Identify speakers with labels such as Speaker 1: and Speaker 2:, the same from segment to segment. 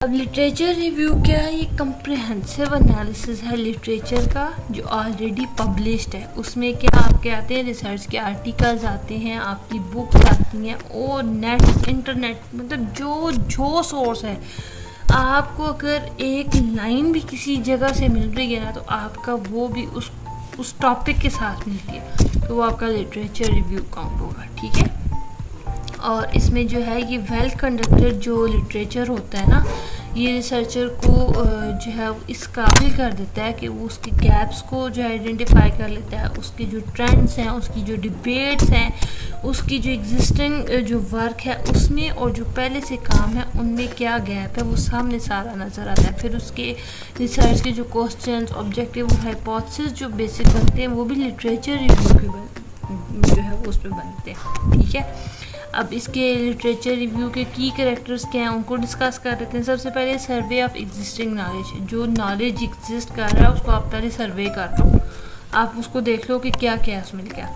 Speaker 1: अब literature review क्या है? ये कंप्रिहेंसिव एनालिसिस है लिटरेचर का जो ऑलरेडी पब्लिश्ड है। उसमें क्या आपके आते हैं, रिसर्च के आर्टिकल्स आते हैं, आपकी बुक्स आती हैं और नेट इंटरनेट मतलब जो सोर्स है। आपको अगर एक लाइन भी किसी जगह से मिल रही है ना, तो आपका वो भी उस टॉपिक के साथ मिलती है, तो वो आपका लिटरेचर रिव्यू काउंट होगा। ठीक है। और इसमें जो है ये वेल कंडक्टेड जो लिटरेचर होता है ना, ये रिसर्चर को जो है इस काबिल कर देता है कि वो उसके गैप्स को जो आइडेंटिफाई कर लेता है, उसके जो ट्रेंड्स हैं, उसकी जो डिबेट्स हैं, उसकी जो एग्जिस्टिंग जो वर्क है उसमें और जो पहले से काम है उनमें क्या गैप है, वो सामने सारा नज़र आता है। फिर उसके रिसर्च के जो क्वेश्चंस, ऑब्जेक्टिव और हाइपोथेसिस जो बेसिक बनते हैं वो भी लिटरेचर रिव्यू के जो है वो उस पर बनते हैं। ठीक है। अब इसके लिटरेचर रिव्यू के की कैरेक्टर्स क्या हैं उनको डिस्कस कर लेते हैं। सबसे पहले सर्वे ऑफ एग्जिस्टिंग नॉलेज, जो नॉलेज एग्जिस्ट कर रहा है उसको आप पहले सर्वे कर लो, आप उसको देख लो कि क्या क्या उसमें क्या।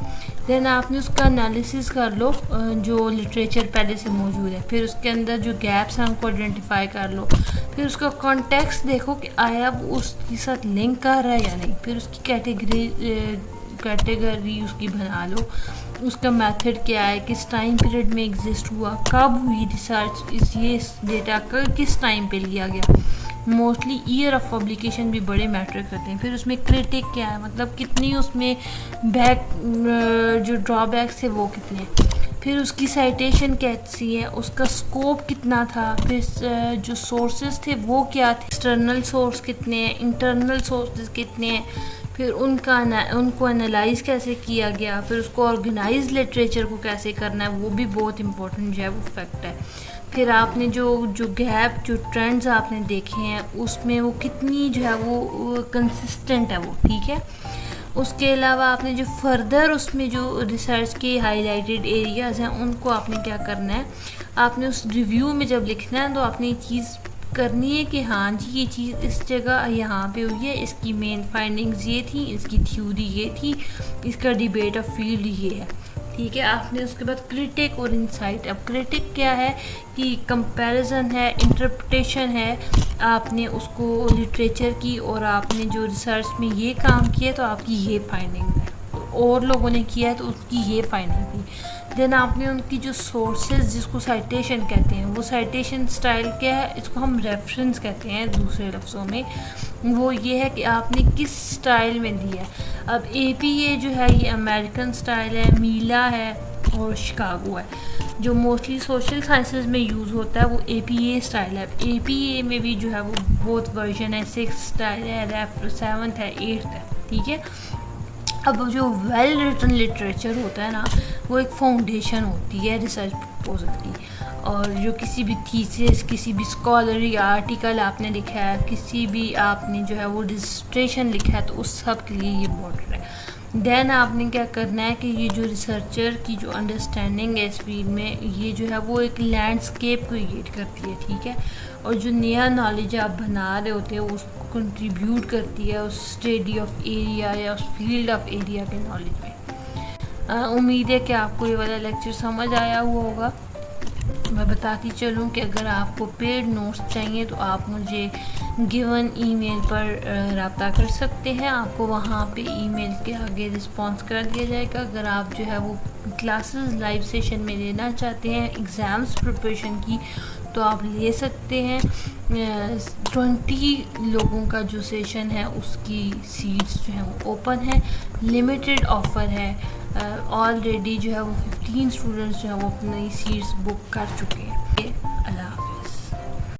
Speaker 1: देन आपने उसका एनालिसिस कर लो जो लिटरेचर पहले से मौजूद है। फिर उसके अंदर जो गैप्स हैं उनको आइडेंटिफाई कर लो। फिर उसका कॉन्टेक्स्ट देखो कि आया वो उसके साथ लिंक कर रहा है या नहीं। फिर उसकी कैटेगरी उसकी बना लो, उसका मेथड क्या है, किस टाइम पीरियड में एग्जिस्ट हुआ, कब हुई रिसर्च, ये डेटा का किस टाइम पे लिया गया। मोस्टली ईयर ऑफ पब्लिकेशन भी बड़े मैटर करते हैं। फिर उसमें क्रिटिक क्या है, मतलब कितनी उसमें जो ड्रॉबैक्स थे वो कितने। फिर उसकी साइटेशन कैसी है, उसका स्कोप कितना था। फिर जो सोर्सेज थे वो क्या थे, एक्सटर्नल सोर्स कितने हैं, इंटरनल सोर्सेज कितने हैं। फिर उनको एनालाइज कैसे किया गया। फिर उसको ऑर्गेनाइज लिटरेचर को कैसे करना है, वो भी बहुत इंपॉर्टेंट जो है वो फैक्ट है। फिर आपने जो गैप जो ट्रेंड्स आपने देखे हैं उसमें वो कितनी जो है वो कंसिस्टेंट है वो। ठीक है। उसके अलावा आपने जो फर्दर उसमें जो रिसर्च के हाईलाइटेड एरियाज़ हैं उनको आपने क्या करना है, आपने उस रिव्यू में जब लिखना है तो आपने ये चीज़ करनी है कि हाँ जी ये चीज़ इस जगह यहाँ पे हुई है, इसकी मेन फाइंडिंग्स ये थी, इसकी थ्योरी ये थी, इसका डिबेट ऑफ फील्ड ये है। ठीक है। आपने उसके बाद क्रिटिक और इंसाइट। अब क्रिटिक क्या है कि कंपैरिजन है, इंटरप्रिटेशन है, आपने उसको लिटरेचर की और आपने जो रिसर्च में ये काम किया तो आपकी ये फाइंडिंग है, और लोगों ने किया है तो उसकी ये फाइंडिंग थी। देन आपने उनकी जो सोर्सेज जिसको साइटेशन कहते हैं, वो साइटेशन स्टाइल क्या है, इसको हम रेफरेंस कहते हैं दूसरे लफ्ज़ों में। वो ये है कि आपने किस स्टाइल में दिया है। अब APA जो है ये अमेरिकन स्टाइल है, मीला है और शिकागो है। जो मोस्टली सोशल साइंसेज में यूज़ होता है वो APA स्टाइल है। APA में भी जो है वो बहुत वर्जन है, 6 स्टाइल है, 7th है, 8th है। ठीक है। अब जो वेल रिटन लिटरेचर होता है ना, वो एक फाउंडेशन होती है रिसर्च प्रपोजल की। और जो किसी भी थीसिस, किसी भी स्कॉलरी आर्टिकल आपने लिखा है, किसी भी आपने जो है वो डिसर्टेशन लिखा है, तो उस सब के लिए ये इम्पोर्टेंट है। देन आपने क्या करना है कि ये जो रिसर्चर की जो अंडरस्टैंडिंग है इस फील्ड में, ये जो है वो एक लैंडस्केप क्रिएट करती है। ठीक है। और जो नया नॉलेज आप बना रहे होते हो उसको कंट्रीब्यूट करती है उस स्टडी ऑफ एरिया या उस फील्ड ऑफ एरिया के नॉलेज में। उम्मीद है कि आपको ये वाला लेक्चर समझ आया हुआ होगा। मैं बताती चलूँ कि अगर आपको पेड नोट्स चाहिए तो आप मुझे गिवन ईमेल पर रब्ता कर सकते हैं। आपको वहाँ पे ईमेल के आगे रिस्पॉन्स कर दिया जाएगा। अगर आप जो है वो क्लासेस लाइव सेशन में लेना चाहते हैं एग्ज़ाम्स प्रिपरेशन की, तो आप ले सकते हैं। 20 लोगों का जो सेशन है उसकी सीट्स जो है वो ओपन है, लिमिटेड ऑफ़र है। ऑलरेडी जो है वो 15 स्टूडेंट्स जो है वो अपनी सीट्स बुक कर चुके हैं।